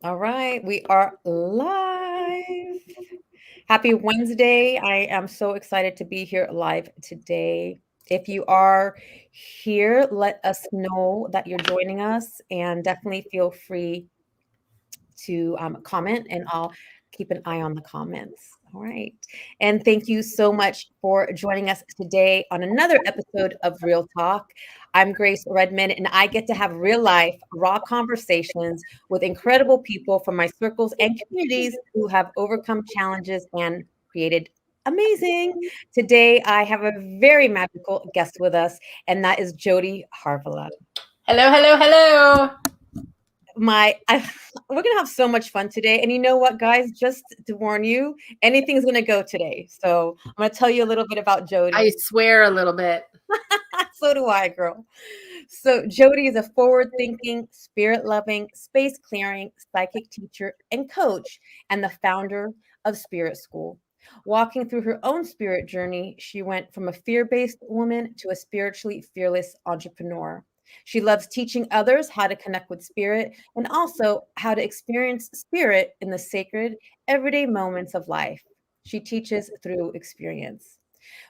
All right, we are live. Happy Wednesday. I am so excited to be here live today. If you are here, let us know that you're joining us and definitely feel free to comment and I'll keep an eye on the comments. All right. And thank you so much for joining us today on another episode of Real Talk. I'm Grace Redmond, and I get to have real life, raw conversations with incredible people from my circles and communities who have overcome challenges and created amazing. Today, I have a very magical guest with us, and that is Jodie Harvala. Hello, hello, hello. We're gonna have so much fun today. And you know what, guys? Just to warn you, anything's gonna go today. So I'm gonna tell you a little bit about I Jodie. swear a little bit. So do I, girl. So Jodie is a forward-thinking, spirit-loving, space-clearing psychic teacher and coach, and the founder of Spirit School. Walking through her own spirit journey, she went from a fear-based woman to a spiritually fearless entrepreneur. She loves teaching others how to connect with spirit and also how to experience spirit in the sacred, everyday moments of life. She teaches through experience.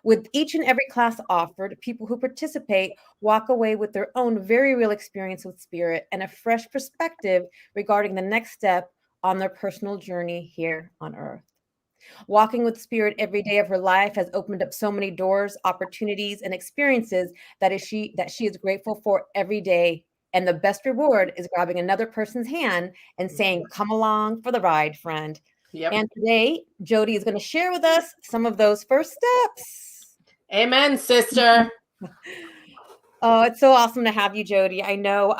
With each and every class offered, people who participate walk away with their own very real experience with spirit and a fresh perspective regarding the next step on their personal journey here on earth. Walking with spirit every day of her life has opened up so many doors, opportunities, and experiences that she is grateful for every day. And the best reward is grabbing another person's hand and saying, "Come along for the ride, friend." Yep. And today, Jodie is going to share with us some of those first steps. Amen, sister. Oh, it's so awesome to have you, Jodie. I know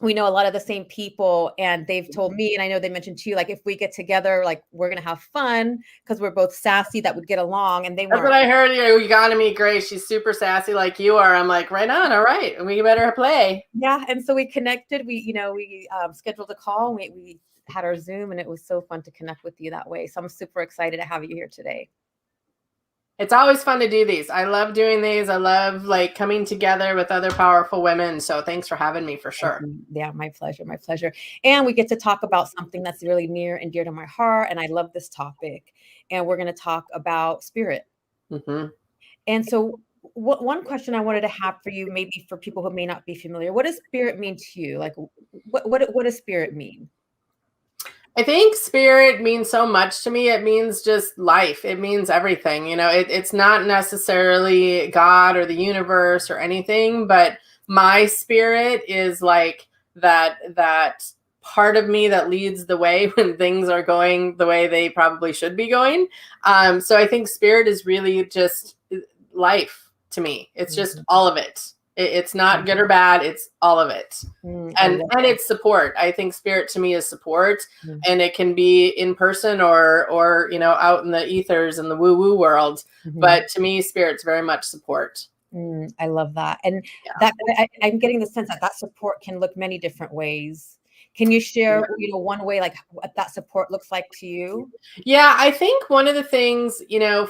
we know a lot of the same people, and they've told me, and I know they mentioned to you, like if we get together, like we're gonna have fun because we're both sassy, that would get along. And they That's what weren't. I heard. You got to meet Grace. She's super sassy like you are. I'm like, right on. All right. We better play. Yeah, and so we connected. We scheduled a call. We had our Zoom, and it was so fun to connect with you that way. So I'm super excited to have you here today. It's always fun to do these. I love doing these. I love like coming together with other powerful women. So thanks for having me for sure. Yeah, my pleasure, my pleasure. And we get to talk about something that's really near and dear to my heart, and I love this topic. And we're going to talk about spirit. Mm-hmm. And so, one question I wanted to have for you, maybe for people who may not be familiar, what does spirit mean to you? Like, what does spirit mean? I think spirit means so much to me. It means just life. It means everything. It's not necessarily God or the universe or anything, but my spirit is like that part of me that leads the way when things are going the way they probably should be going. So I think spirit is really just life to me. It's just all of it. It's not good or bad. It's all of it. I And love it's support. I think spirit to me is support, that. and it can be in person or out in the ethers in the woo woo world. But to me, spirit's very much support. I love that. And Yeah. I'm getting the sense that that support can look many different ways. Can you share, one way, like what that support looks like to you? Yeah, I think one of the things,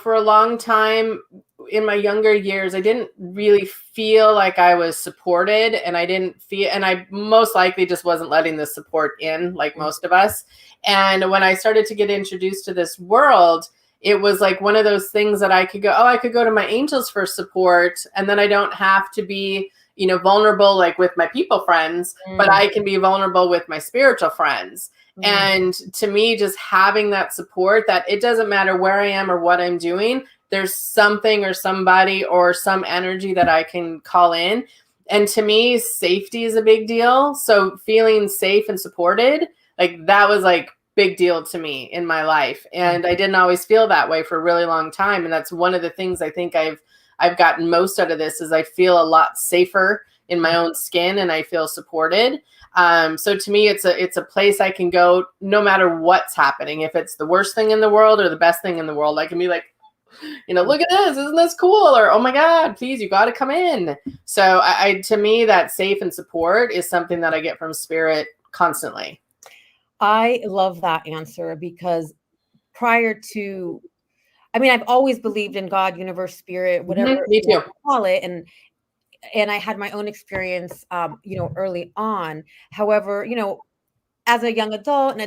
for a long time in my younger years, I didn't really feel like I was supported, and I most likely just wasn't letting the support in like most of us. And when I started to get introduced to this world, it was like one of those things that I could go to my angels for support, and then I don't have to be vulnerable like with my people friends, but I can be vulnerable with my spiritual friends. And to me, just having that support, that it doesn't matter where I am or what I'm doing, there's something or somebody or some energy that I can call in. And to me, safety is a big deal. So feeling safe and supported, like that was like big deal to me in my life. And I didn't always feel that way for a really long time. And that's one of the things I think I've gotten most out of this is I feel a lot safer in my own skin, and I feel supported. So to me, it's a place I can go no matter what's happening. If it's the worst thing in the world or the best thing in the world, I can be like, look at this, isn't this cool? Or, oh my God, please, you got to come in. So to me, that safe and support is something that I get from spirit constantly. I love that answer because prior to, I've always believed in God, universe, spirit, whatever Me you too. want to call it. And I had my own experience, early on. However, as a young adult,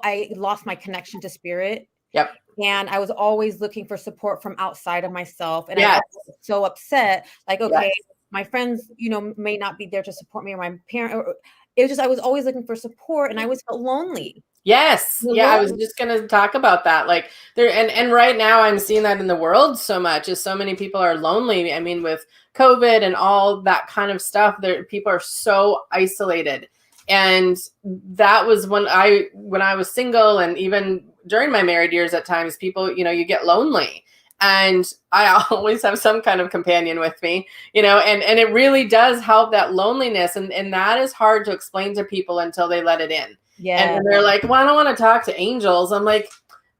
I lost my connection to spirit. Yep. And I was always looking for support from outside of myself. And I Yes. got so upset, like, okay, Yes. my friends, may not be there to support me, or my parent. It was just, I was always looking for support, and I always felt lonely. Yes. Yeah, I was just going to talk about that. Like there, and right now I'm seeing that in the world so much, is so many people are lonely. I mean, with COVID and all that kind of stuff, there people are so isolated. And that was when I was single, and even during my married years, at times people, you get lonely. And I always have some kind of companion with me, and it really does help that loneliness. And that is hard to explain to people until they let it in. Yeah. And they're like, well, I don't want to talk to angels. I'm like,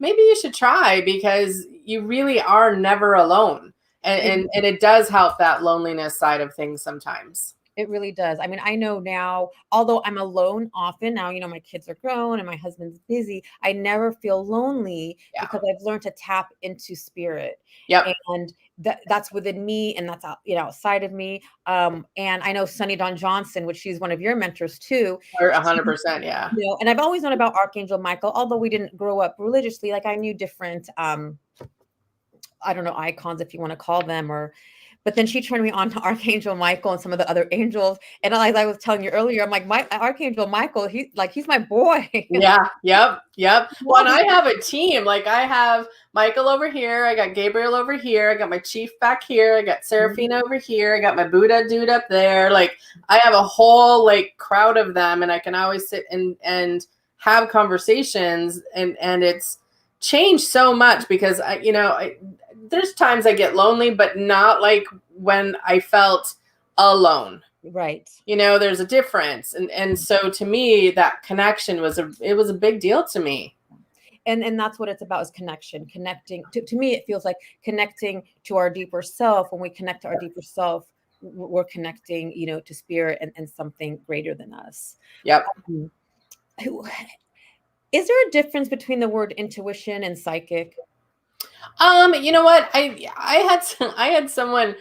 maybe you should try, because you really are never alone. And it does help that loneliness side of things sometimes. It really does. I mean, I know now, although I'm alone often now, my kids are grown and my husband's busy, I never feel lonely Yeah. because I've learned to tap into spirit. Yep. And that's within me, and that's out, outside of me. And I know Sunny Dawn Johnson, which she's one of your mentors too. Or 100%. Yeah. And I've always known about Archangel Michael, although we didn't grow up religiously. Like, I knew different, I don't know, icons, if you want to call them, but then she turned me on to Archangel Michael and some of the other angels. And like I was telling you earlier, I'm like, my Archangel Michael, he's my boy. Yeah. Yep. Well, and I have a team. Like, I have Michael over here. I got Gabriel over here. I got my chief back here. I got Seraphine over here. I got my Buddha dude up there. Like, I have a whole crowd of them, and I can always sit and have conversations, and it's changed so much, because there's times I get lonely, but not like when I felt alone. Right. There's a difference. And so to me, that connection was a big deal to me. And that's what it's about, is connecting to me. It feels like connecting to our deeper self. When we connect to our deeper self, we're connecting, to spirit and something greater than us. Yep. Is there a difference between the word intuition and psychic? You know what? I had someone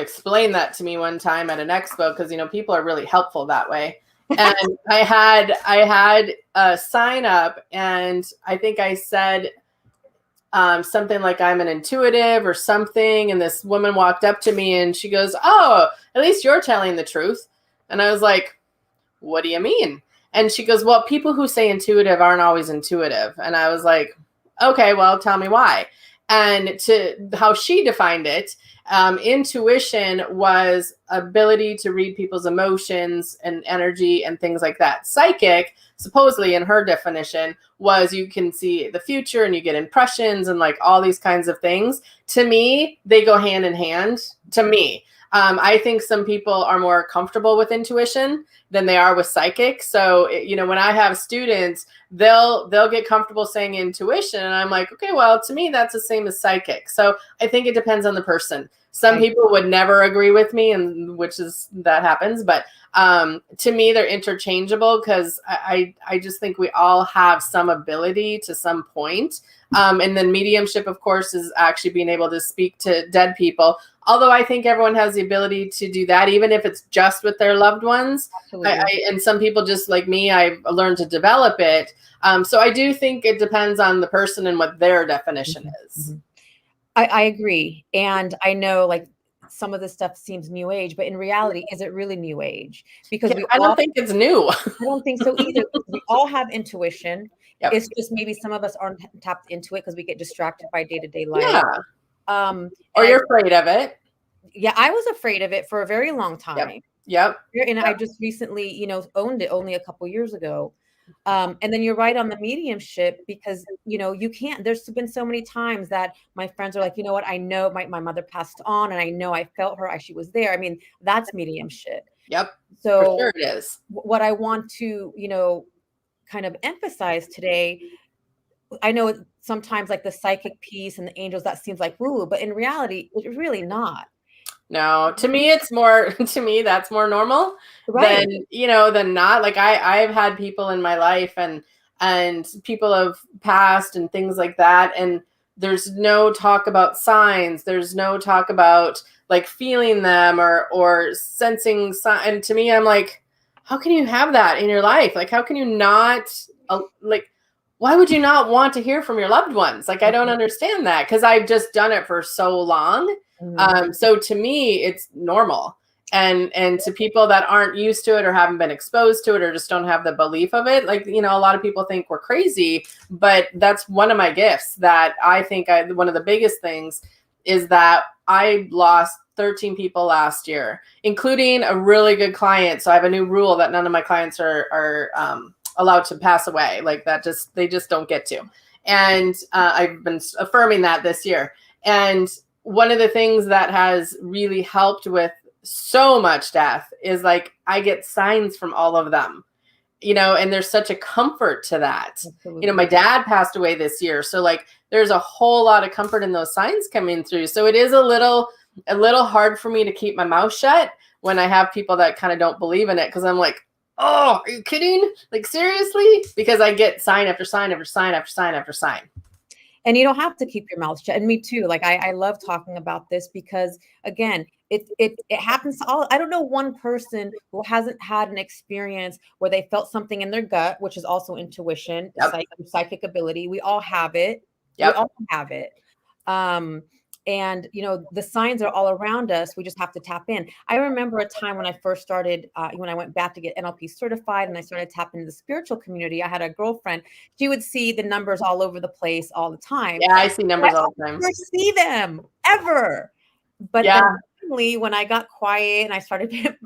explain that to me one time at an expo, because people are really helpful that way. And I had a sign up, and I think I said something like, I'm an intuitive or something, and this woman walked up to me and she goes, "Oh, at least you're telling the truth." And I was like, "What do you mean?" And she goes, "Well, people who say intuitive aren't always intuitive." And I was like, "Okay, well, tell me why." And to how she defined it, intuition was ability to read people's emotions and energy and things like that. Psychic, supposedly in her definition, was you can see the future and you get impressions and all these kinds of things. To me, they go hand in hand. To me, I think some people are more comfortable with intuition than they are with psychic. So, when I have students, they'll get comfortable saying intuition, and I'm like, okay, well, to me, that's the same as psychic. So I think it depends on the person. Some people would never agree with me, and that happens. But to me, they're interchangeable, because I just think we all have some ability to some point. And then mediumship, of course, is actually being able to speak to dead people. Although I think everyone has the ability to do that, even if it's just with their loved ones. And some people, just like me, I've learned to develop it. So I do think it depends on the person and what their definition is. I agree. And I know, some of this stuff seems new age, but in reality, is it really new age? Because I don't think it's new. I don't think so either. We all have intuition. Yep. It's just maybe some of us aren't tapped into it because we get distracted by day-to-day life. Yeah. Or you're afraid of it. Yeah, I was afraid of it for a very long time. Yep. And I just recently, owned it only a couple years ago. And then you're right on the mediumship, because, you can't, there's been so many times that my friends are like, you know what, I know my mother passed on, and I know I felt her, she was there. I mean, that's mediumship. Yep. So for sure it is. What I want to, kind of emphasize today, I know sometimes the psychic piece and the angels, that seems like woo, but in reality, it's really not. No, to me, it's more, that's more normal than not. I've had people in my life, and people have passed and things like that. And there's no talk about signs. There's no talk about feeling them or sensing. And to me, I'm like, how can you have that in your life? Like, how can you not, like, why would you not want to hear from your loved ones? Like, I don't understand that, because I've just done it for so long. So to me, it's normal. And to people that aren't used to it or haven't been exposed to it or just don't have the belief of it, like, you know, a lot of people think we're crazy, but that's one of my gifts that I think one of the biggest things is that I lost 13 people last year, including a really good client. So I have a new rule that none of my clients are allowed to pass away. Like that, they just don't get to. And I've been affirming that this year. And one of the things that has really helped with so much death is like I get signs from all of them, you know, and there's such a comfort to that. Absolutely. You know, my dad passed away this year, so like there's a whole lot of comfort in those signs coming through. So it is a little hard for me to keep my mouth shut when I have people that kind of don't believe in it, because I'm like, oh, are you kidding? Like, seriously? Because I get sign after sign after sign after sign after sign. And you don't have to keep your mouth shut. And me too. Like I love talking about this because again, it happens to all. I don't know one person who hasn't had an experience where they felt something in their gut, which is also intuition, psychic ability. We all have it. Yep. We all have it. And, you know, the signs are all around us. We just have to tap in. I remember a time when I first started, when I went back to get NLP certified and I started tapping into the spiritual community. I had a girlfriend. She would see the numbers all over the place all the time. Yeah, I see numbers all the time. I never see them ever. But then finally, when I got quiet and I started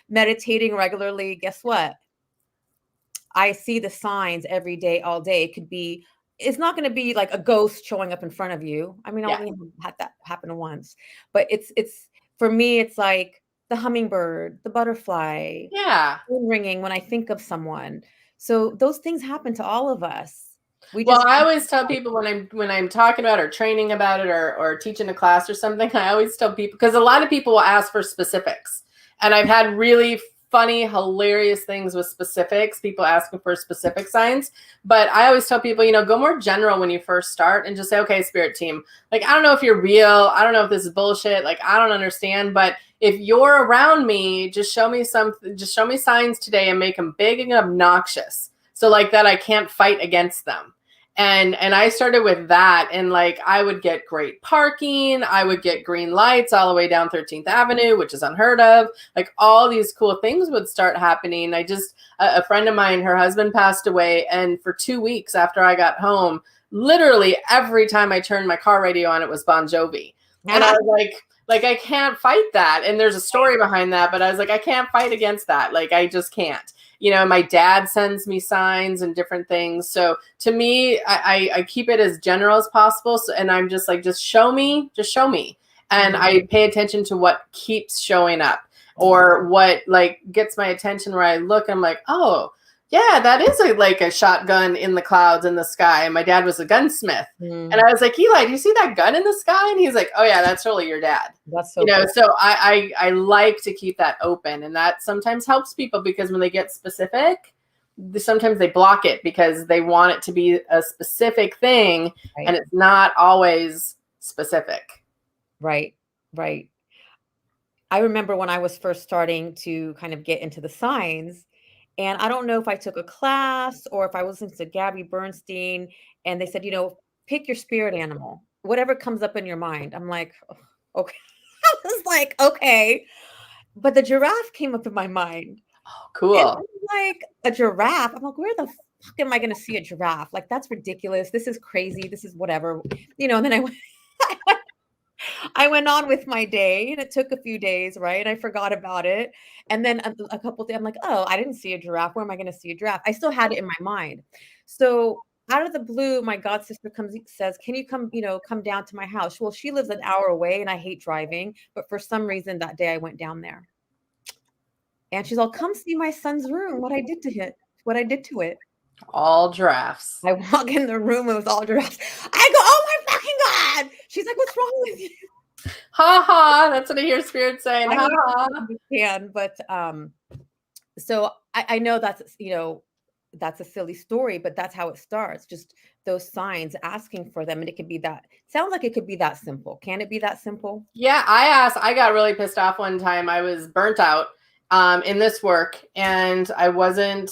meditating regularly, guess what? I see the signs every day, all day. It could be, it's not going to be like a ghost showing up in front of you. I mean, I only had that happen once, but it's for me, it's like the hummingbird, the butterfly, phone ringing when I think of someone. So those things happen to all of us. I always tell people when I'm talking about or training about it or teaching a class or something, I always tell people, because a lot of people will ask for specifics, and I've had really funny, hilarious things with specifics, people asking for specific signs. But I always tell people, you know, go more general when you first start and just say, okay, spirit team, like, I don't know if you're real. I don't know if this is bullshit. Like, I don't understand. But if you're around me, just show me signs today and make them big and obnoxious. So like that, I can't fight against them. And I started with that, and like I would get great parking, I would get green lights all the way down 13th Avenue, which is unheard of. Like all these cool things would start happening. A friend of mine, her husband passed away, and for 2 weeks after I got home, literally every time I turned my car radio on, it was Bon Jovi. And I was like, I can't fight that. And there's a story behind that, but I was like, I can't fight against that. Like, I just can't. You know, my dad sends me signs and different things. So to me, I keep it as general as possible. So, and I'm just like, just show me. And I pay attention to what keeps showing up or what like gets my attention where I look, I'm like, oh, yeah, that is like a shotgun in the clouds in the sky. And my dad was a gunsmith. And I was like, Eli, do you see that gun in the sky? And he's like, oh yeah, that's totally your dad. That's so cool. So I like to keep that open. And that sometimes helps people, because when they get specific, sometimes they block it because they want it to be a specific thing. And it's not always specific. Right. I remember when I was first starting to kind of get into the signs, and I don't know if I took a class or if I listened to Gabby Bernstein, and they said, you know, pick your spirit animal, whatever comes up in your mind. I'm like, oh, okay. I was like, okay. But the giraffe came up in my mind. Oh, cool. And like a giraffe. I'm like, where the fuck am I going to see a giraffe? Like, that's ridiculous. This is crazy. This is whatever, you know, and then I went on with my day, and it took a few days, right? I forgot about it. And then a couple of days, I'm like, oh, I didn't see a giraffe. Where am I going to see a giraffe? I still had it in my mind. So out of the blue, my god sister says, can you come down to my house? Well, she lives an hour away and I hate driving. But for some reason that day I went down there. And she's all, come see my son's room, what I did to it. All giraffes. I walk in the room, it was all giraffes. I go, oh my fucking God. She's like, what's wrong with you? Ha ha. That's what I hear spirit saying. Ha ha. But so I know that's, that's a silly story, but that's how it starts. Just those signs, asking for them. And it could be that, sounds like it could be that simple. Can it be that simple? Yeah. I got really pissed off one time. I was burnt out. in this work, and I wasn't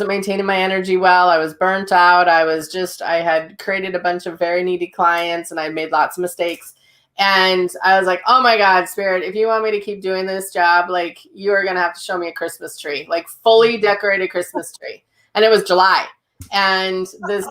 maintaining my energy well. I was burnt out. I had created a bunch of very needy clients, and I made lots of mistakes. And I was like, oh my God, Spirit, if you want me to keep doing this job, like, you are going to have to show me a Christmas tree, like fully decorated Christmas tree. And it was July. And this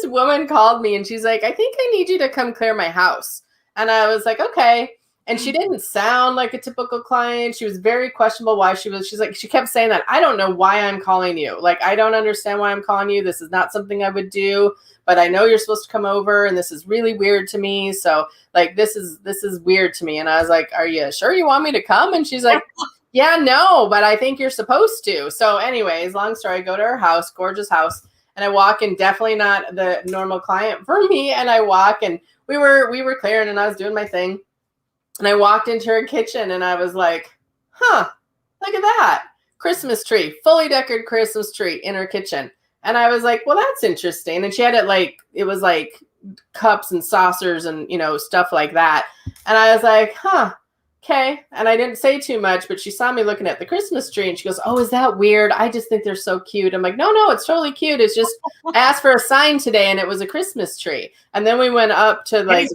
woman called me and she's like, I think I need you to come clear my house. And I was like, okay. And she didn't sound like a typical client. She was very questionable why she's like, she kept saying that, I don't know why I'm calling you. Like, I don't understand why I'm calling you. This is not something I would do, but I know you're supposed to come over and this is really weird to me. So like, this is weird to me. And I was like, are you sure you want me to come? And she's like, yeah, no, but I think you're supposed to. So anyways, long story, I go to her house, gorgeous house. And I walk in, definitely not the normal client for me. And I walk, and we were clearing and I was doing my thing. And I walked into her kitchen and I was like, huh, look at that. Christmas tree, fully decorated Christmas tree in her kitchen. And I was like, well, that's interesting. And she had it was like cups and saucers and, stuff like that. And I was like, huh, okay. And I didn't say too much, but she saw me looking at the Christmas tree and she goes, oh, is that weird? I just think they're so cute. I'm like, no, it's totally cute. It's just, I asked for a sign today and it was a Christmas tree. And then we went up to like,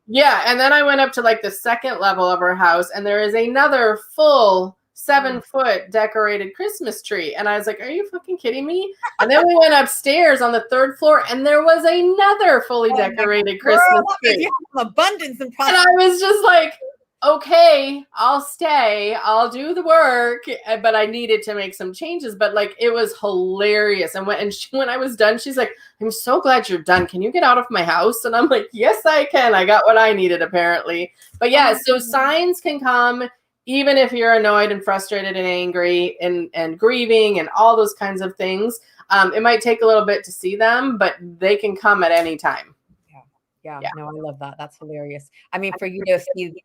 yeah. And then I went up to like the second level of her house and there is another full 7-foot decorated Christmas tree. And I was like, are you fucking kidding me? And then we went upstairs on the third floor and there was another fully decorated Christmas tree. You have abundance and I was just like, okay, I'll stay. I'll do the work. But I needed to make some changes. But like, it was hilarious. And when I was done, she's like, I'm so glad you're done. Can you get out of my house? And I'm like, yes, I can. I got what I needed, apparently. But yeah, so signs can come even if you're annoyed and frustrated and angry and grieving and all those kinds of things. It might take a little bit to see them, but they can come at any time. Yeah. No, I love that. That's hilarious. I mean, for you to see,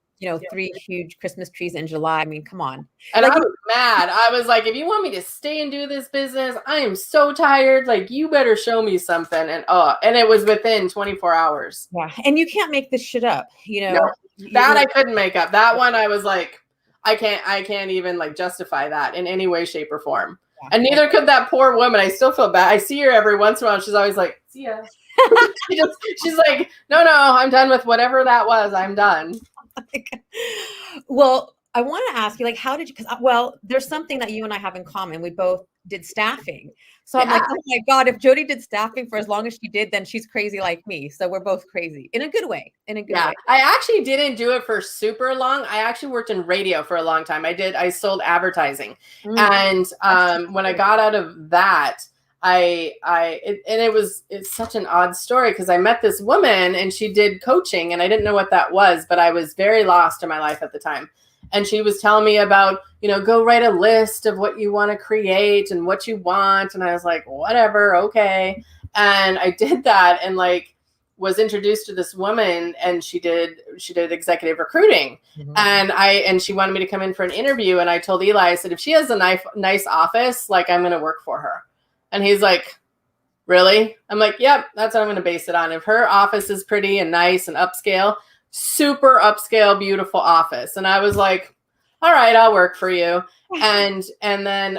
3 huge Christmas trees in July. I mean, come on. And I was mad. I was like, if you want me to stay and do this business, I am so tired. Like, you better show me something. And it was within 24 hours. Yeah. And you can't make this shit up, No, that I couldn't make up. That one, I was like, I can't even like justify that in any way, shape, or form. Yeah. And neither could that poor woman. I still feel bad. I see her every once in a while. She's always like, see ya. She's like, no, I'm done with whatever that was. I'm done. Well, I want to ask you, like, how did you, there's something that you and I have in common. We both did staffing. So I'm like, oh my God, if Jodi did staffing for as long as she did, then she's crazy like me. So we're both crazy in a good way, way. I actually didn't do it for super long. I actually worked in radio for a long time. I sold advertising. And when I got out of that, it's such an odd story because I met this woman and she did coaching and I didn't know what that was, but I was very lost in my life at the time. And she was telling me about, go write a list of what you want to create and what you want. And I was like, whatever. Okay. And I did that and like was introduced to this woman and she did executive recruiting. And she wanted me to come in for an interview. And I told Eli, I said, if she has a nice office, like I'm going to work for her. And he's like, really? I'm like, yep, that's what I'm going to base it on. If her office is pretty and nice and upscale, super upscale, beautiful office. And I was like, all right, I'll work for you. And then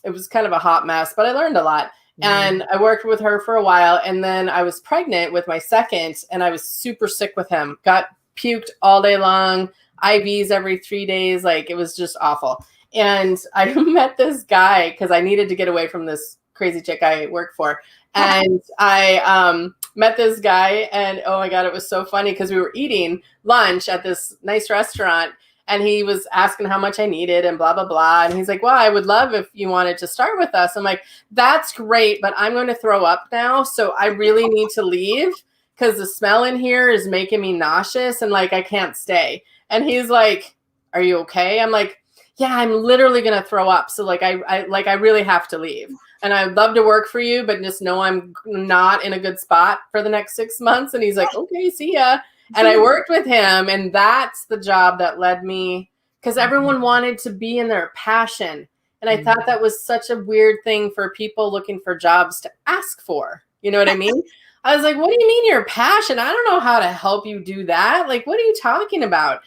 it was kind of a hot mess, but I learned a lot. And I worked with her for a while. And then I was pregnant with my second and I was super sick with him. Got puked all day long, IVs every 3 days. Like it was just awful. And I met this guy because I needed to get away from this crazy chick I worked for. And I met this guy and oh my God, it was so funny because we were eating lunch at this nice restaurant and he was asking how much I needed and blah, blah, blah. And he's like, well, I would love if you wanted to start with us. I'm like, that's great, but I'm going to throw up now. So I really need to leave because the smell in here is making me nauseous and like, I can't stay. And he's like, are you okay? I'm like, yeah, I'm literally going to throw up. So like, I really have to leave and I'd love to work for you, but just know I'm not in a good spot for the next 6 months. And he's like, okay, see ya. And I worked with him and that's the job that led me because everyone wanted to be in their passion. And I thought that was such a weird thing for people looking for jobs to ask for. You know what I mean? I was like, what do you mean your passion? I don't know how to help you do that. Like, what are you talking about?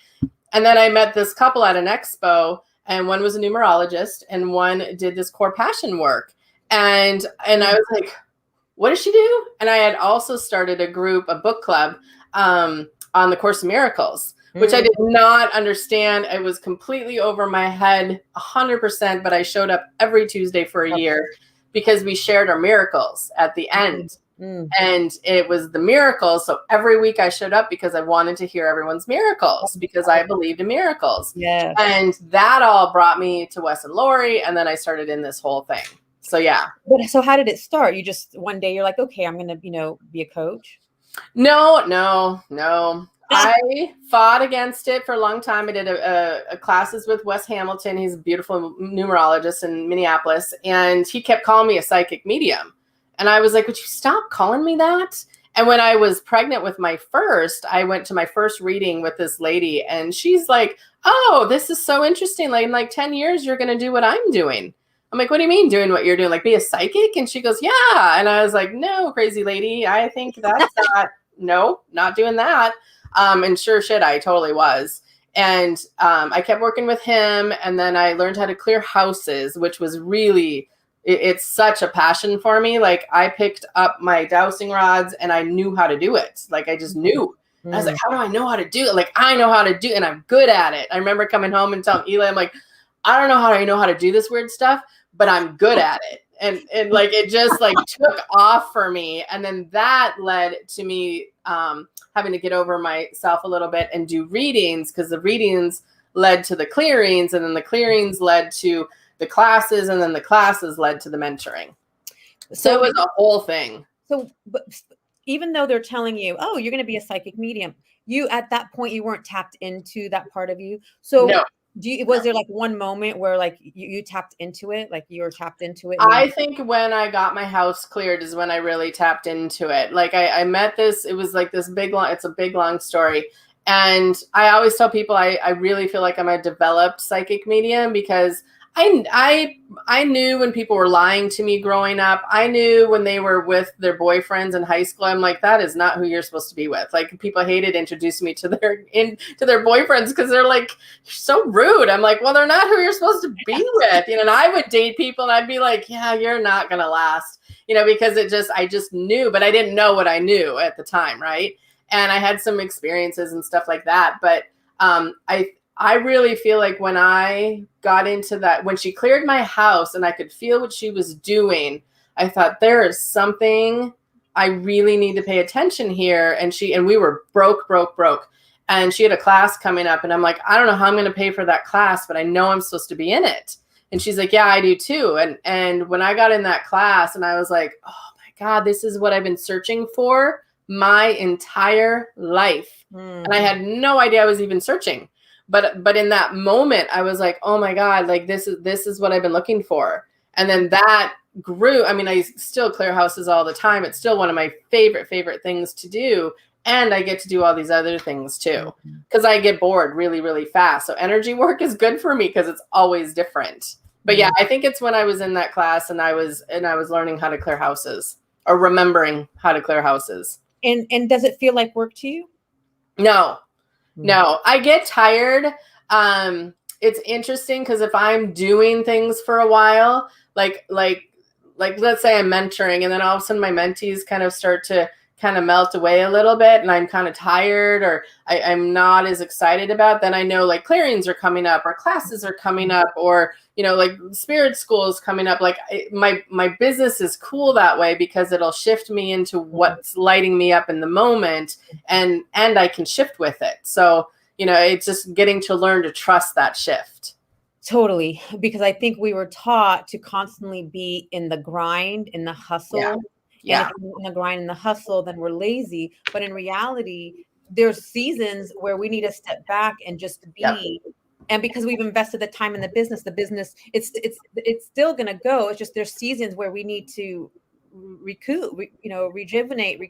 And then I met this couple at an expo and one was a numerologist, and one did this core passion work. And I was like, what does she do? And I had also started a book club on the Course of Miracles, which I did not understand. It was completely over my head 100%, but I showed up every Tuesday for a year because we shared our miracles at the end. And it was the miracles. So every week I showed up because I wanted to hear everyone's miracles, because I believed in miracles. Yes. And that all brought me to Wes and Lori. And then I started in this whole thing. So, yeah. But so how did it start? You just one day you're like, okay, I'm going to, be a coach. No. I fought against it for a long time. I did a classes with Wes Hamilton. He's a beautiful numerologist in Minneapolis. And he kept calling me a psychic medium. And I was like, would you stop calling me that? And when I was pregnant with my first, I went to my first reading with this lady. And she's like, oh, this is so interesting. Like in like 10 years, you're going to do what I'm doing. I'm like, what do you mean doing what you're doing? Like be a psychic? And she goes, yeah. And I was like, no, crazy lady. I think that's not doing that. And sure shit, I totally was. And I kept working with him. And then I learned how to clear houses, which was really, it's such a passion for me. Like I picked up my dowsing rods and I knew how to do it. Like I just knew. I was like, how do I know how to do it? Like I know how to do it and I'm good at it. I remember coming home and telling Eli, I'm like, I don't know how I know how to do this weird stuff, but I'm good at it. And like, it just like took off for me. And then that led to me having to get over myself a little bit and do readings, because the readings led to the clearings, and then the clearings led to the classes, and then the classes led to the mentoring. So it was a whole thing. So, but even though they're telling you, oh, you're going to be a psychic medium, you at that point, you weren't tapped into that part of you. So no. Was there like one moment where like you tapped into it? Like you were tapped into it? I think when I got my house cleared is when I really tapped into it. Like I met this, it was like this it's a big, long story. And I always tell people I really feel like I'm a developed psychic medium, because I knew when people were lying to me growing up. I knew when they were with their boyfriends in high school. I'm like, that is not who you're supposed to be with. Like people hated introducing me to their boyfriends because they're like so rude. I'm like, well, they're not who you're supposed to be with. And I would date people and I'd be like, yeah, you're not gonna last. Because I just knew, but I didn't know what I knew at the time, right? And I had some experiences and stuff like that, but I really feel like when I got into that, when she cleared my house and I could feel what she was doing, I thought there is something I really need to pay attention here. And we were broke. And she had a class coming up and I'm like, I don't know how I'm going to pay for that class, but I know I'm supposed to be in it. And she's like, yeah, I do too. And when I got in that class and I was like, oh my God, this is what I've been searching for my entire life. And I had no idea I was even searching. But in that moment, I was like, oh my God, like this is what I've been looking for. And then that grew. I mean, I still clear houses all the time. It's still one of my favorite things to do. And I get to do all these other things too, because I get bored really, really fast. So energy work is good for me because it's always different. But yeah, I think it's when I was in that class and I was learning how to clear houses, or remembering how to clear houses. And does it feel like work to you? No, I get tired. It's interesting because if I'm doing things for a while, like let's say I'm mentoring, and then all of a sudden my mentees kind of start to kind of melt away a little bit and I'm kind of tired, or I'm not as excited about, then I know like clearings are coming up, or classes are coming up, or, like spirit school is coming up. Like my business is cool that way because it'll shift me into what's lighting me up in the moment, and I can shift with it. So, it's just getting to learn to trust that shift. Totally. Because I think we were taught to constantly be in the grind, in the hustle. Yeah. And if we're in the grind and the hustle, then we're lazy. But in reality, there's seasons where we need to step back and just be. Yep. And because we've invested the time in the business, it's still going to go. It's just there's seasons where we need to rejuvenate.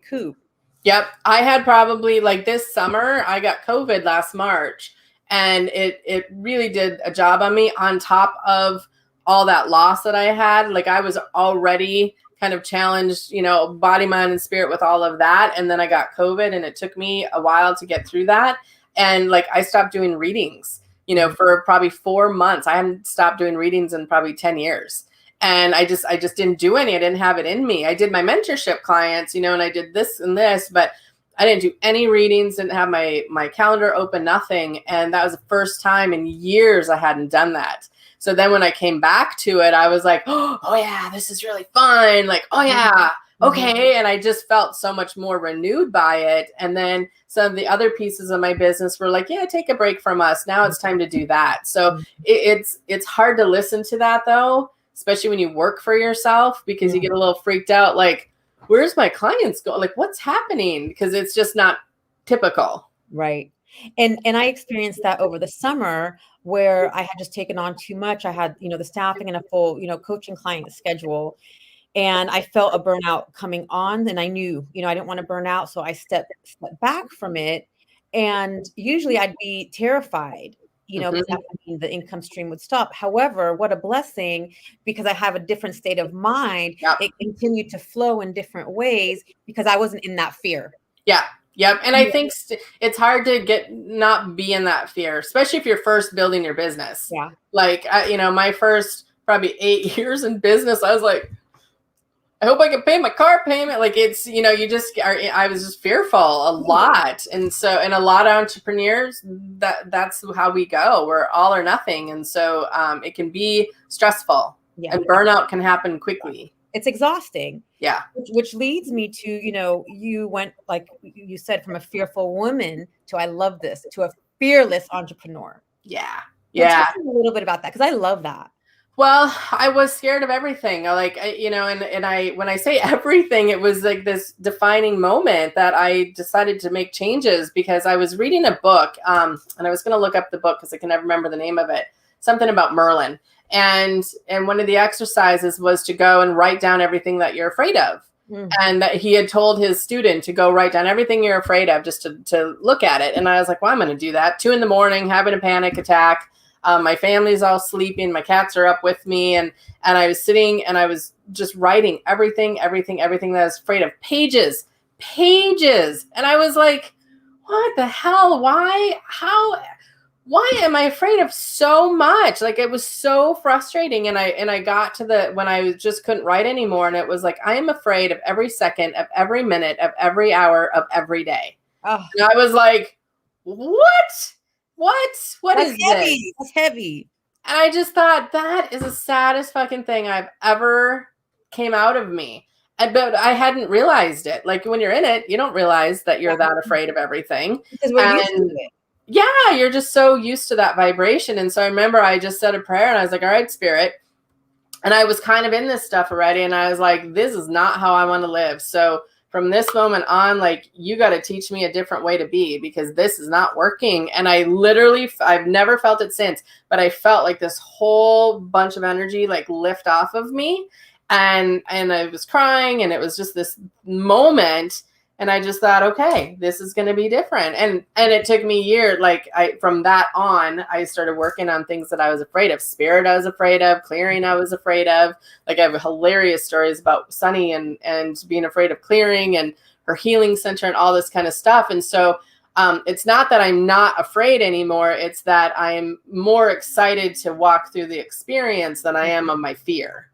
Yep. I had probably like this summer, I got COVID last March, and it really did a job on me, on top of all that loss that I had. Like I was already kind of challenged, body, mind, and spirit with all of that. And then I got COVID and it took me a while to get through that. And like, I stopped doing readings you know, for probably 4 months. I hadn't stopped doing readings in probably 10 years. And I just didn't do any. I didn't have it in me. I did my mentorship clients, you know, and I did this and this, but I didn't do any readings, didn't have my calendar open, nothing. And that was the first time in years I hadn't done that. So then when I came back to it, I was like, oh yeah, this is really fun. Like, oh yeah, okay. And I just felt so much more renewed by it. And then some of the other pieces of my business were like, yeah, take a break from us. Now it's time to do that. So it's hard to listen to that though, especially when you work for yourself, because you get a little freaked out. Like, where's my clients go? Like, what's happening? Because it's just not typical. Right. And I experienced that over the summer where I had just taken on too much. I had, the staffing and a full, coaching client schedule. And I felt a burnout coming on, and I knew, I didn't want to burn out. So I stepped back from it. And usually I'd be terrified, because that would mean the income stream would stop. However, what a blessing, because I have a different state of mind. It continued to flow in different ways because I wasn't in that fear. Yeah. Yep. And I think it's hard to not be in that fear, especially if you're first building your business. Yeah. Like, my first probably 8 years in business, I was like, I hope I can pay my car payment. Like, it's, I was just fearful a lot. And so, and a lot of entrepreneurs, that's how we go. We're all or nothing. And so it can be stressful, and burnout can happen quickly. It's exhausting. Yeah. Which leads me to, you went, like you said, from a fearful woman to, I love this, to a fearless entrepreneur. Yeah. Yeah. Tell me a little bit about that, because I love that. Well, I was scared of everything. When I say everything, it was like this defining moment that I decided to make changes, because I was reading a book, and I was going to look up the book because I can never remember the name of it. Something about Merlin. And one of the exercises was to go and write down everything that you're afraid of. And that he had told his student to go write down everything you're afraid of, just to look at it. And I was like, well, I'm going to do that. 2 a.m, having a panic attack. My family's all sleeping. My cats are up with me. And I was sitting and I was just writing everything that I was afraid of. Pages. And I was like, what the hell? Why am I afraid of so much? Like, it was so frustrating. And I got to when I just couldn't write anymore. And it was like, I am afraid of every second, of every minute, of every hour, of every day. Oh. And I was like, what? What is heavy. this? That's heavy. And I just thought, that is the saddest fucking thing I've ever came out of me. But I hadn't realized it. Like, when you're in it, you don't realize that you're that afraid of everything. Because we're used to it. Yeah, you're just so used to that vibration. And so I remember I just said a prayer and I was like, all right, Spirit. And I was kind of in this stuff already. And I was like, this is not how I want to live. So from this moment on, like, you got to teach me a different way to be, because this is not working. And I've never felt it since, but I felt like this whole bunch of energy, like, lift off of me. And I was crying, and it was just this moment. And I just thought, okay, this is going to be different. And it took me years. Like, from that on, I started working on things that I was afraid of. Spirit I was afraid of. Clearing I was afraid of. Like, I have hilarious stories about Sunny and being afraid of clearing and her healing center and all this kind of stuff. And so it's not that I'm not afraid anymore. It's that I'm more excited to walk through the experience than I am of my fear.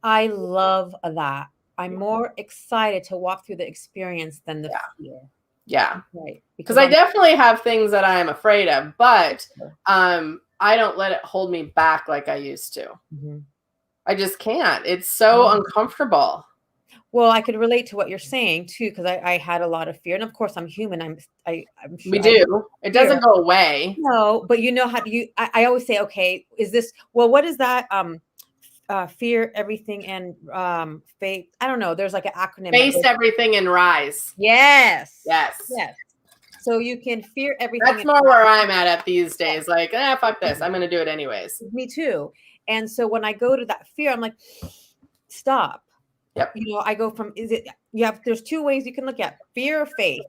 I love that. I'm more excited to walk through the experience than the fear. Yeah. Right. Because I definitely have things that I am afraid of, but I don't let it hold me back like I used to. I just can't. It's so uncomfortable. Well, I could relate to what you're saying too, because I had a lot of fear. And of course I'm human. I'm sure we do. It doesn't go away. No, but I always say, okay, what is that? Fear everything and faith. I don't know. There's like an acronym. Face everything and rise. Yes. Yes. So you can fear everything. That's more where I'm at these days. Like, fuck this. I'm going to do it anyways. Me too. And so when I go to that fear, I'm like, stop. Yep. I go from, there's 2 ways you can look at fear or faith.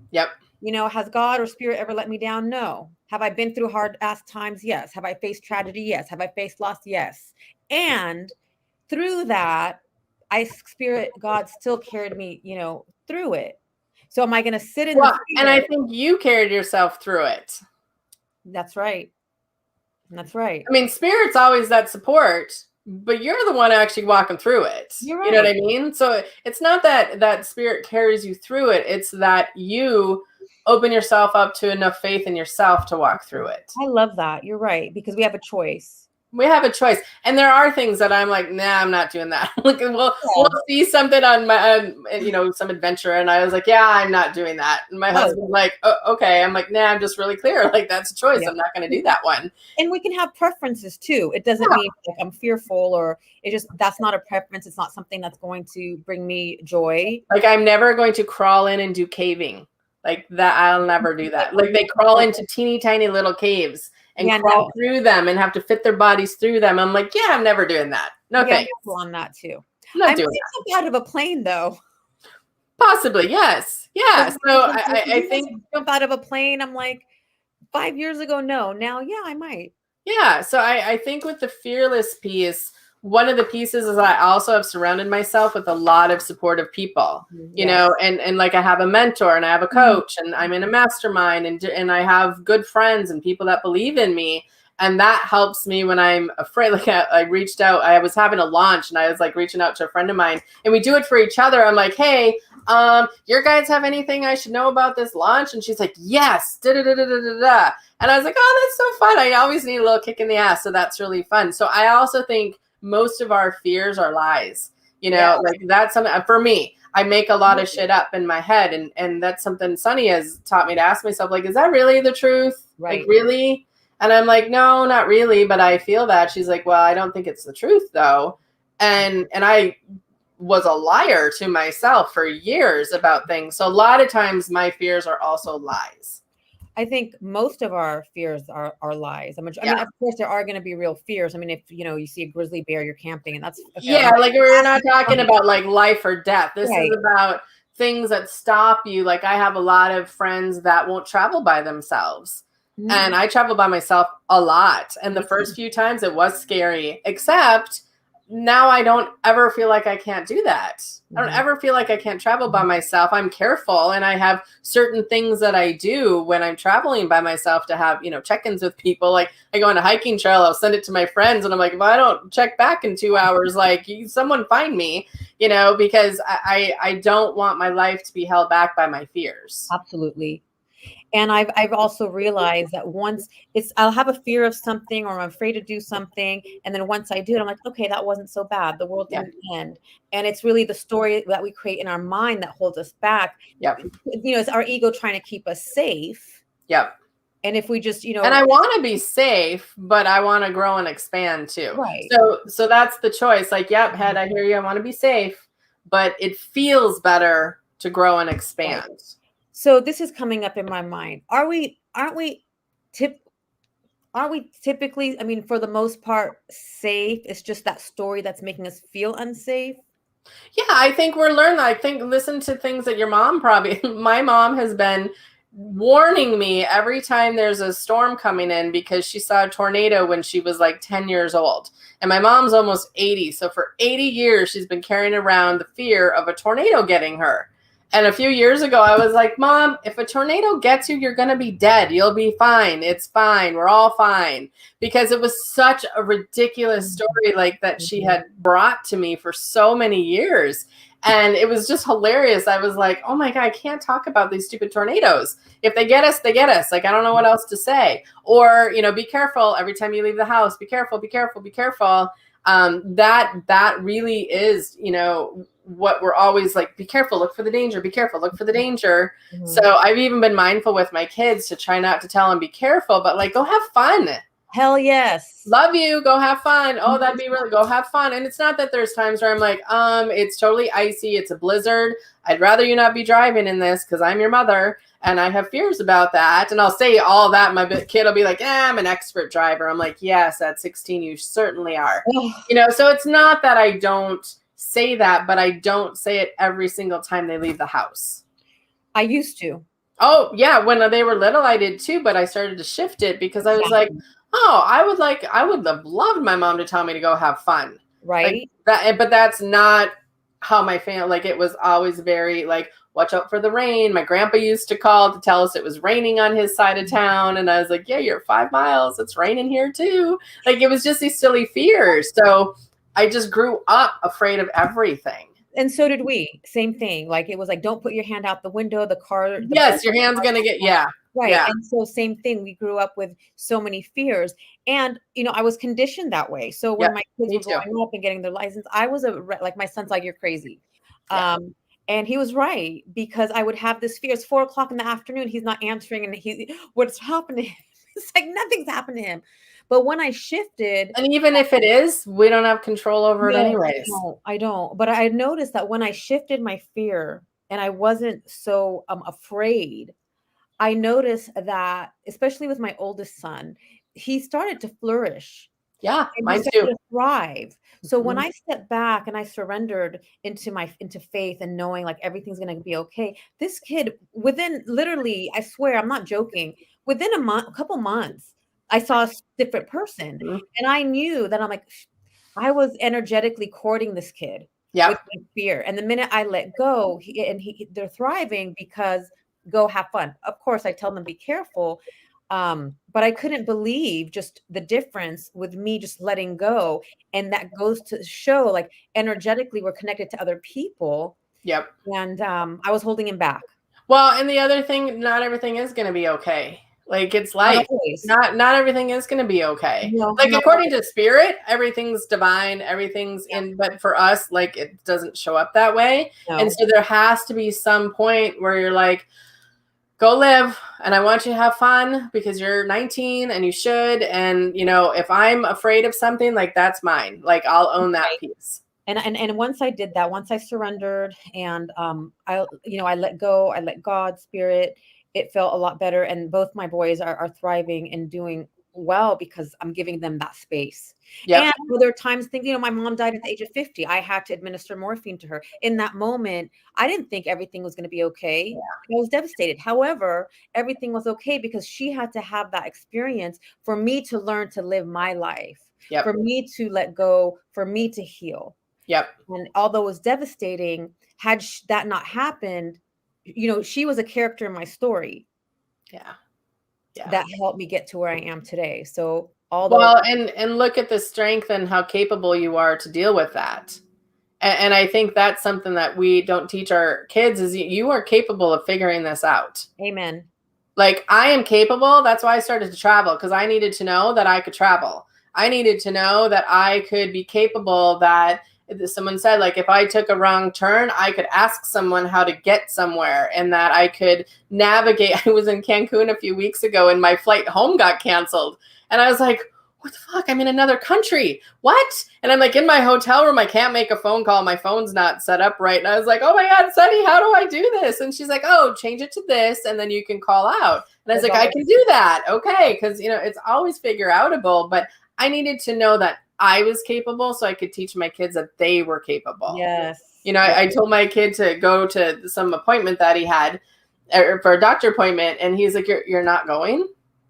Yep. Has God or spirit ever let me down? No. Have I been through hard ass times? Yes. Have I faced tragedy? Yes. Have I faced loss? Yes. And through that, God still carried me, through it. So am I going to sit in the fear? And I think you carried yourself through it. That's right. That's right. I mean, spirit's always that support, but you're the one actually walking through it. You're You know what right. I mean? So it's not that spirit carries you through it. It's that you open yourself up to enough faith in yourself to walk through it. I love that. You're right, because we have a choice. We have a choice, and there are things that I'm like, nah, I'm not doing that. Like, we'll see something on my, some adventure, and I was like, yeah, I'm not doing that. And my husband's like, oh, okay. I'm like, nah, I'm just really clear. Like, that's a choice. Yeah. I'm not going to do that one. And we can have preferences too. It doesn't mean like I'm fearful, or it just, that's not a preference. It's not something that's going to bring me joy. Like, I'm never going to crawl in and do caving like that. I'll never do that. Like, they crawl into teeny tiny little caves and crawl through them and have to fit their bodies through them. I'm like, yeah, I'm never doing that. No thanks. On that too. I'm not doing that. Jump out of a plane though. Possibly, yes. Yeah. So I think jump out of a plane. I'm like, 5 years ago, no. Now, yeah, I might. Yeah. So I think with the fearless piece, one of the pieces is I also have surrounded myself with a lot of supportive people, you know, and like I have a mentor and I have a coach and I'm in a mastermind and I have good friends and people that believe in me. And that helps me when I'm afraid. Like I reached out, I was having a launch and I was like reaching out to a friend of mine and we do it for each other. I'm like, hey, your guys have anything I should know about this launch? And she's like, yes. Da, da, da, da, da, da. And I was like, oh, that's so fun. I always need a little kick in the ass. So that's really fun. So I also think most of our fears are lies, you know, like that's something for me. I make a lot of shit up in my head. And that's something Sunny has taught me to ask myself, like, is that really the truth? Right. Like, really? And I'm like, no, not really. But I feel that. She's like, well, I don't think it's the truth, though. And I was a liar to myself for years about things. So a lot of times my fears are also lies. I think most of our fears are lies. I mean, of course, there are going to be real fears. I mean, if you see a grizzly bear, you're camping, and that's like we're not talking about like life or death. This is about things that stop you. Like I have a lot of friends that won't travel by themselves, and I travel by myself a lot. And the first few times it was scary, except now I don't ever feel like I can't do that. I don't ever feel like I can't travel by myself. I'm careful and I have certain things that I do when I'm traveling by myself to have, check-ins with people. Like I go on a hiking trail, I'll send it to my friends and I'm like, if I don't check back in 2 hours, like someone find me, because I don't want my life to be held back by my fears. Absolutely. And I've also realized that once I'll have a fear of something or I'm afraid to do something. And then once I do it, I'm like, okay, that wasn't so bad. The world didn't end. And it's really the story that we create in our mind that holds us back. It's our ego trying to keep us safe. And if we just, and I want to be safe, but I want to grow and expand too. Right. So that's the choice. Like, head, I hear you. I want to be safe, but it feels better to grow and expand. Right. So this is coming up in my mind. Aren't we typically, I mean, for the most part, safe? It's just that story that's making us feel unsafe. Yeah, I think we're learning. I think listen to things that your mom my mom has been warning me every time there's a storm coming in because she saw a tornado when she was like 10 years old. And my mom's almost 80. So for 80 years, she's been carrying around the fear of a tornado getting her. And a few years ago, I was like, Mom, if a tornado gets you, you're going to be dead. You'll be fine. It's fine. We're all fine. Because it was such a ridiculous story like that she had brought to me for so many years. And it was just hilarious. I was like, oh my God, I can't talk about these stupid tornadoes. If they get us, they get us. Like, I don't know what else to say. Or, be careful every time you leave the house. Be careful, be careful, be careful. That really is, what we're always like, be careful, look for the danger, be careful, look for the danger. So I've even been mindful with my kids to try not to tell them be careful, but like, go have fun. Hell yes. Love you. Go have fun. Oh, that'd be really, go have fun. And it's not that there's times where I'm like, it's totally icy. It's a blizzard. I'd rather you not be driving in this because I'm your mother and I have fears about that. And I'll say all that. My kid will be like, I'm an expert driver. I'm like, yes, at 16, you certainly are. So it's not that I don't say that, but I don't say it every single time they leave the house. I used to. Oh yeah. When they were little, I did too, but I started to shift it because I was like, oh, I would have loved my mom to tell me to go have fun. Right. Like that, but that's not how my family, like, it was always very like, watch out for the rain. My grandpa used to call to tell us it was raining on his side of town. And I was like, yeah, you're 5 miles. It's raining here too. Like, it was just these silly fears. So I just grew up afraid of everything. And so did we. Same thing. Like, it was like, don't put your hand out the window, the car, the bus. Yes, your hand's going to get, yeah. Right. Yeah. And so same thing. We grew up with so many fears. And, I was conditioned that way. So when Yep, my kids me were too. growing up and getting their license, I was like, my son's like, you're crazy. Yeah. And he was right, because I would have this fear. It's 4 o'clock in the afternoon. He's not answering. And what's happened to him? It's like nothing's happened to him. But when I shifted, And even if it is, we don't have control over it no, anyways. I don't. But I noticed that when I shifted my fear and I wasn't so afraid, I noticed that, especially with my oldest son, he started to flourish. Yeah, And he mine started too. to thrive. So when Mhm. I stepped back and I surrendered into faith and knowing like everything's gonna be okay, this kid, within, literally, I swear, I'm not joking, within a couple months, I saw a different person. Mhm. And I knew that, I'm like, I was energetically courting this kid with Yep. my fear. And the minute I let go, they're thriving, because go have fun. Of course, I tell them be careful. But I couldn't believe just the difference with me just letting go. And that goes to show, like, energetically, we're connected to other people. Yep. And I was holding him back. Well, and the other thing, not everything is going to be okay. Like, it's Not life. always. Not everything is going to be okay. No, Like, not according always. to spirit, everything's divine, everything's Yeah. in, but for us, like, it doesn't show up that way. And No. so there has to be some point where you're like, go live, and I want you to have fun because you're 19 and you should. And, if I'm afraid of something, like, that's mine. Like, I'll own that piece. And once I did that, once I surrendered, and I let go, I let God, spirit, it felt a lot better. And both my boys are thriving and doing well, because I'm giving them that space. Yep. And there are times, my mom died at the age of 50. I had to administer morphine to her. In that moment, I didn't think everything was going to be okay. I was devastated. However, everything was okay, because she had to have that experience for me to learn to live my life, Yep. for me to let go, for me to heal. Yep. And although it was devastating, had that not happened, she was a character in my story. Yeah. Yeah. That helped me get to where I am today. So although, well, and look at the strength and how capable you are to deal with that. And I think that's something that we don't teach our kids, is you are capable of figuring this out. amen. Like, I am capable. That's why I started to travel, because I needed to know that I could travel. I needed to know that I could be capable, that someone said, like, if I took a wrong turn, I could ask someone how to get somewhere, and that I could navigate. I was in Cancun a few weeks ago and my flight home got canceled. And I was like, what the fuck? I'm in another country. What? And I'm like in my hotel room. I can't make a phone call. My phone's not set up right. And I was like, oh my God, Sunny, how do I do this? And she's like, oh, change it to this, and then you can call out. And I was like, I can do that. Okay. Because, it's always figure outable. But I needed to know that I was capable, so I could teach my kids that they were capable. Yes. I told my kid to go to some appointment that he had, for a doctor appointment. And he's like, you're not going?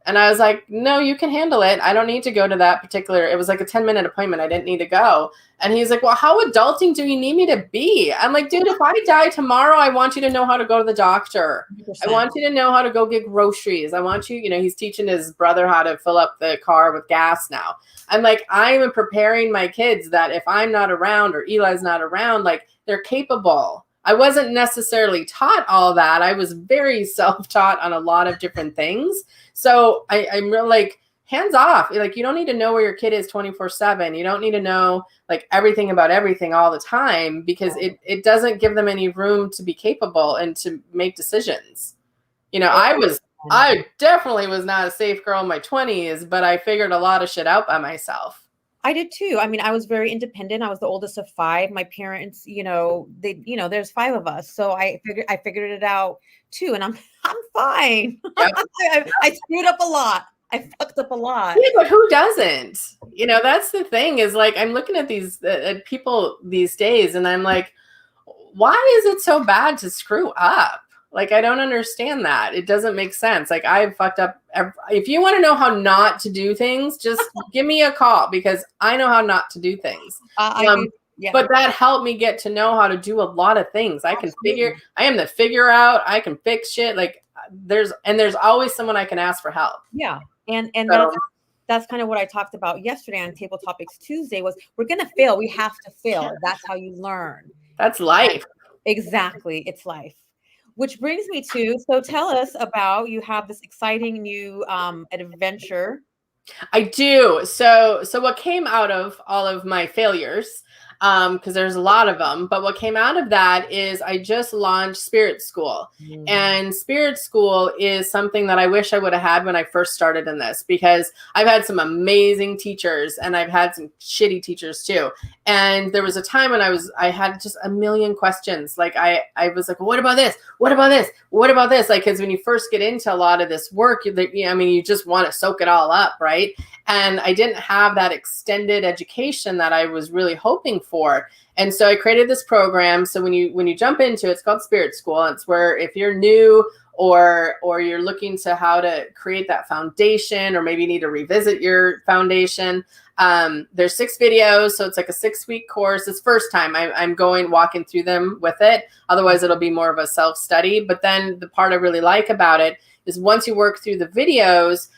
And I was like, no, you can handle it. I don't need to go to that particular. It was like a 10-minute appointment. I didn't need to go. And he's like, well, how adulting do you need me to be? I'm like, dude, if I die tomorrow, I want you to know how to go to the doctor. 100%. I want you to know how to go get groceries. I want you, he's teaching his brother how to fill up the car with gas now. I'm like, I'm preparing my kids that if I'm not around or Eli's not around, like, they're capable. I wasn't necessarily taught all that. I was very self-taught on a lot of different things. So I'm really like, hands off. Like, you don't need to know where your kid is 24/7. You don't need to know like everything about everything all the time, because it doesn't give them any room to be capable and to make decisions. I definitely was not a safe girl in my 20s, but I figured a lot of shit out by myself. I did too. I mean, I was very independent. I was the oldest of 5. My parents, there's 5 of us. So I figured it out too. And I'm fine. Yep. I screwed up a lot. I fucked up a lot. Yeah, but who doesn't? That's the thing, is like, I'm looking at these people these days, and I'm like, why is it so bad to screw up? Like, I don't understand that. It doesn't make sense. Like, I've fucked up. If you want to know how not to do things, just give me a call, because I know how not to do things. I do. Yeah. But that helped me get to know how to do a lot of things. I am the figure out, I can fix shit. Like there's always someone I can ask for help. Yeah. And So that's kind of what I talked about yesterday on Table Topics Tuesday was we're going to fail. We have to fail. That's how you learn. that's life. Exactly. It's life. Which brings me to, so tell us about, you have this exciting new adventure. I do. So what came out of all of my failures, because there's a lot of them, but what came out of that is I just launched Spirit School. And Spirit School is something that I wish I would have had when I first started in this, because I've had some amazing teachers and I've had some shitty teachers too. And there was a time when I had just a million questions. Like I was like, what about this? What about this? What about this? Like, because when you first get into a lot of this work, you just want to soak it all up, right? And I didn't have that extended education that I was really hoping for. And so I created this program. So when you jump into it, it's called Spirit School. It's where if you're new or you're looking to how to create that foundation, or maybe you need to revisit your foundation, there's 6 videos. So it's like a 6-week course. It's first time I'm walking through them with it. Otherwise it'll be more of a self-study. But then the part I really like about it is once you work through the videos,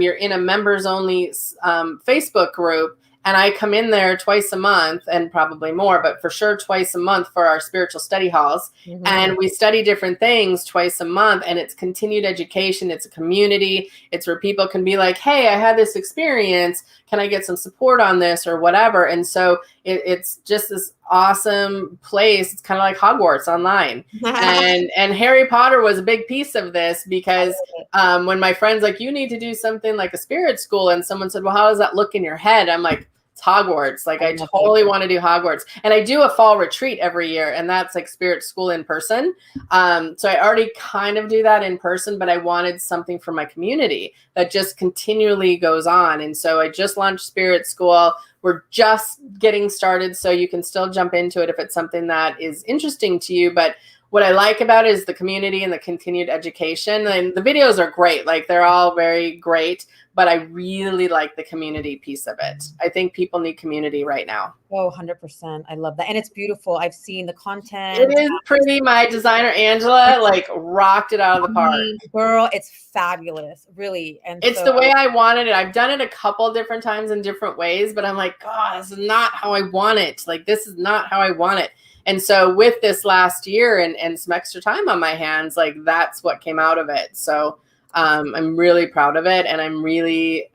you're in a members only Facebook group. And I come in there twice a month, and probably more, but for sure twice a month for our spiritual study halls. Mm-hmm. And we study different things twice a month, and it's continued education. It's a community. It's where people can be like, hey, I had this experience. Can I get some support on this or whatever? And so it's just this awesome place. It's kind of like Hogwarts online. and Harry Potter was a big piece of this, because when my friends like, you need to do something like a spirit school, and someone said, well, how does that look in your head? I'm like, it's Hogwarts. Like I totally want to do Hogwarts. And I do a fall retreat every year, and that's like spirit school in person. So I already kind of do that in person, but I wanted something for my community that just continually goes on. And so I just launched Spirit School. We're just getting started, so you can still jump into it if it's something that is interesting to you. But what I like about it is the community and the continued education. And the videos are great. Like they're all very great, but I really like the community piece of it. I think people need community right now. Oh, 100%. I love that. And it's beautiful. I've seen the content. It is pretty. My designer, Angela, like rocked it out of the park. Girl, it's fabulous. Really. And it's the way I wanted it. I've done it a couple different times in different ways, but I'm like, God, this is not how I want it. Like, this is not how I want it. And so with this last year and some extra time on my hands, like that's what came out of it. So I'm really proud of it. And I'm really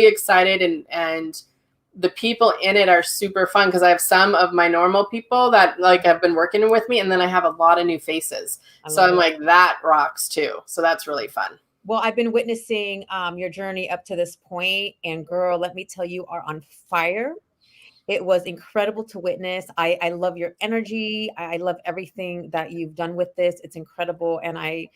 excited. And the people in it are super fun, because I have some of my normal people that like have been working with me. And then I have a lot of new faces. So I'm like, that rocks too. So that's really fun. Well, I've been witnessing your journey up to this point, and girl, let me tell you, are on fire. It was incredible to witness. I love your energy. I love everything that you've done with this. It's incredible. And I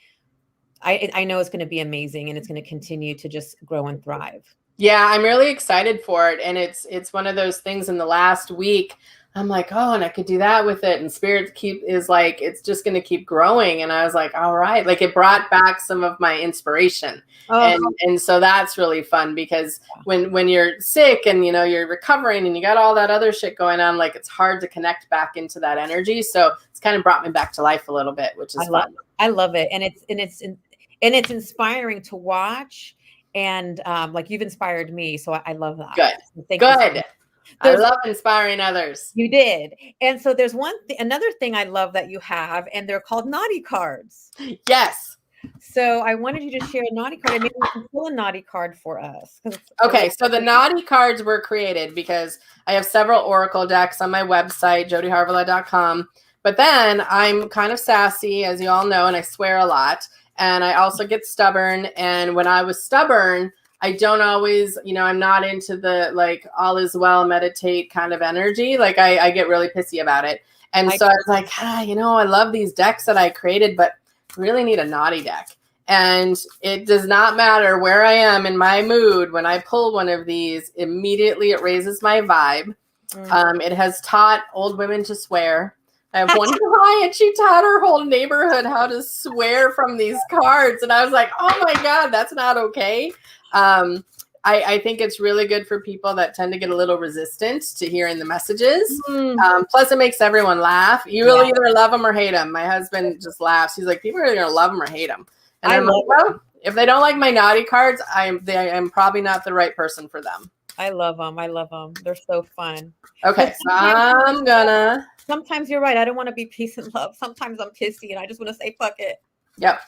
know it's going to be amazing, and it's going to continue to just grow and thrive. Yeah, I'm really excited for it. And it's one of those things in the last week, I'm like, oh, and I could do that with it. And Spirit is like, it's just going to keep growing. And I was like, all right, like it brought back some of my inspiration. And so that's really fun, because when you're sick and, you're recovering and you got all that other shit going on, like it's hard to connect back into that energy. So it's kind of brought me back to life a little bit, which is fun. I love it. And it's inspiring to watch. And like you've inspired me. So I love that. Good. Good. I love inspiring others. You did. And so there's another thing I love that you have, and they're called naughty cards. Yes. So I wanted you to share a naughty card, and maybe you can pull a naughty card for us. Okay. So the naughty cards were created because I have several oracle decks on my website, jodieharvala.com. But then I'm kind of sassy, as you all know, and I swear a lot. And I also get stubborn. And when I was stubborn, I don't always, I'm not into the like all is well, meditate kind of energy. Like I get really pissy about it. And so I was like, I love these decks that I created, but really need a naughty deck. And it does not matter where I am in my mood. When I pull one of these, immediately it raises my vibe. It has taught old women to swear. I have one client, she taught her whole neighborhood how to swear from these cards. And I was like, oh my God, that's not okay. I think it's really good for people that tend to get a little resistant to hearing the messages. Mm. Plus, it makes everyone laugh. You will either love them or hate them. My husband just laughs. He's like, people are going to love them or hate them. And I'm like, well, if they don't like my naughty cards, I'm probably not the right person for them. I love them. I love them. They're so fun. Okay, so I'm gonna. Sometimes you're right. I don't want to be peace and love. Sometimes I'm pissy and I just want to say fuck it. Yep.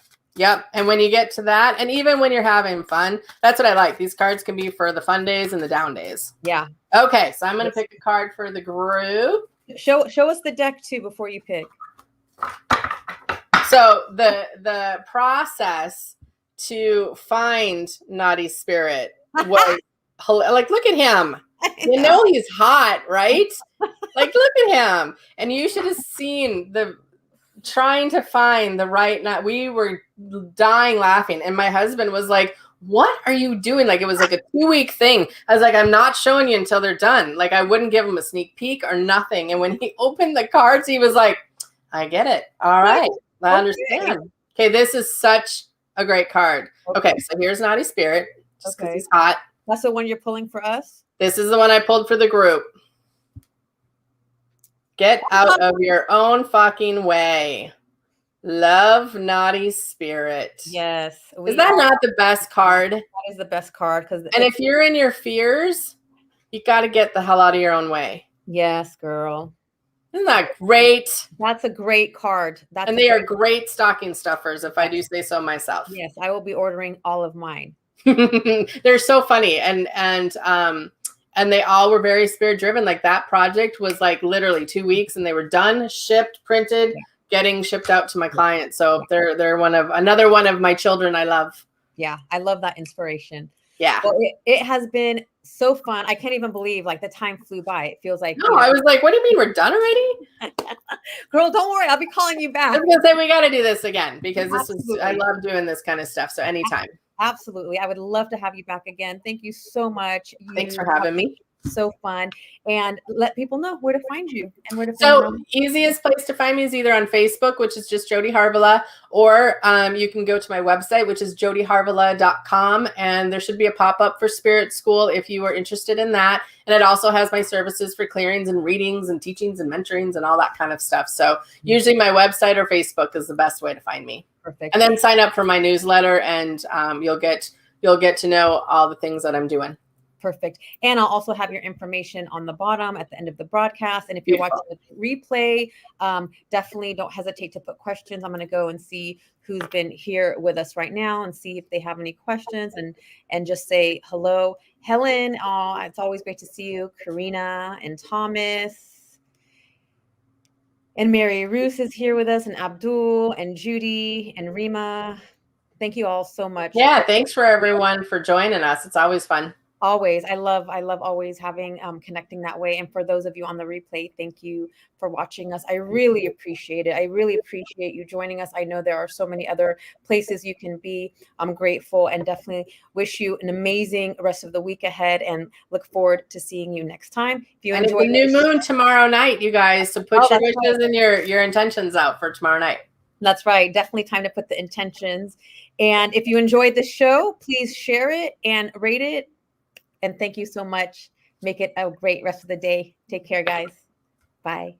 And when you get to that, and even when you're having fun, that's what I like. These cards can be for the fun days and the down days. Yeah. Okay, so I'm going to pick a card for the group. Show us the deck too before you pick. So the process to find Naughty Spirit was like, look at him. You know he's hot, right? Like, look at him. And you should have seen trying to find the right knot. We were dying laughing. And my husband was like, what are you doing? Like, it was like a 2-week thing. I was like, I'm not showing you until they're done. Like, I wouldn't give him a sneak peek or nothing. And when he opened the cards, he was like, I get it. All right. I understand. Okay, this is such a great card. Okay, so here's Naughty Spirit. Just because he's hot. That's the one you're pulling for us? This is the one I pulled for the group. Get out of your own fucking way. Love Naughty Spirit. Yes. Is that not the best card? That is the best card. And if you're in your fears, you got to get the hell out of your own way. Yes, girl. Isn't that great? That's a great card. And they are great stocking stuffers, if I do say so myself. Yes, I will be ordering all of mine. They're so funny. And they all were very spirit driven. Like, that project was like literally 2 weeks and they were done, shipped, printed, getting shipped out to my clients. So they're another one of my children I love. Yeah, I love that inspiration. Yeah. Well, it has been so fun. I can't even believe like the time flew by. It feels like I was like, what do you mean we're done already? Girl, don't worry. I'll be calling you back. I was gonna say we got to do this again because I love doing this kind of stuff. So anytime. Absolutely. I would love to have you back again. Thank you so much. Thanks for having me. So fun. And let people know where to find you and where to find you. Easiest place to find me is either on Facebook, which is just Jodie Harvala, or you can go to my website, which is jodieharvala.com, and there should be a pop-up for Spirit School if you are interested in that. And it also has my services for clearings and readings and teachings and mentorings and all that kind of stuff. So usually my website or Facebook is the best way to find me. Perfect. And then sign up for my newsletter, and you'll get to know all the things that I'm doing. Perfect. And I'll also have your information on the bottom at the end of the broadcast. And if you're watching the replay, definitely don't hesitate to put questions. I'm going to go and see who's been here with us right now and see if they have any questions and just say hello. Helen, it's always great to see you. Karina and Thomas. And Mary Roos is here with us, and Abdul and Judy and Rima. Thank you all so much. Yeah, thanks for everyone for joining us. It's always fun. Always. I love always having connecting that way. And for those of you on the replay, thank you for watching us. I really appreciate it. I really appreciate you joining us. I know there are so many other places you can be. I'm grateful and definitely wish you an amazing rest of the week ahead and look forward to seeing you next time. If you enjoy the new moon tomorrow night, you guys, so put your wishes and your intentions out for tomorrow night. That's right. Definitely time to put the intentions. And if you enjoyed the show, please share it and rate it. And thank you so much. Make it a great rest of the day. Take care, guys. Bye.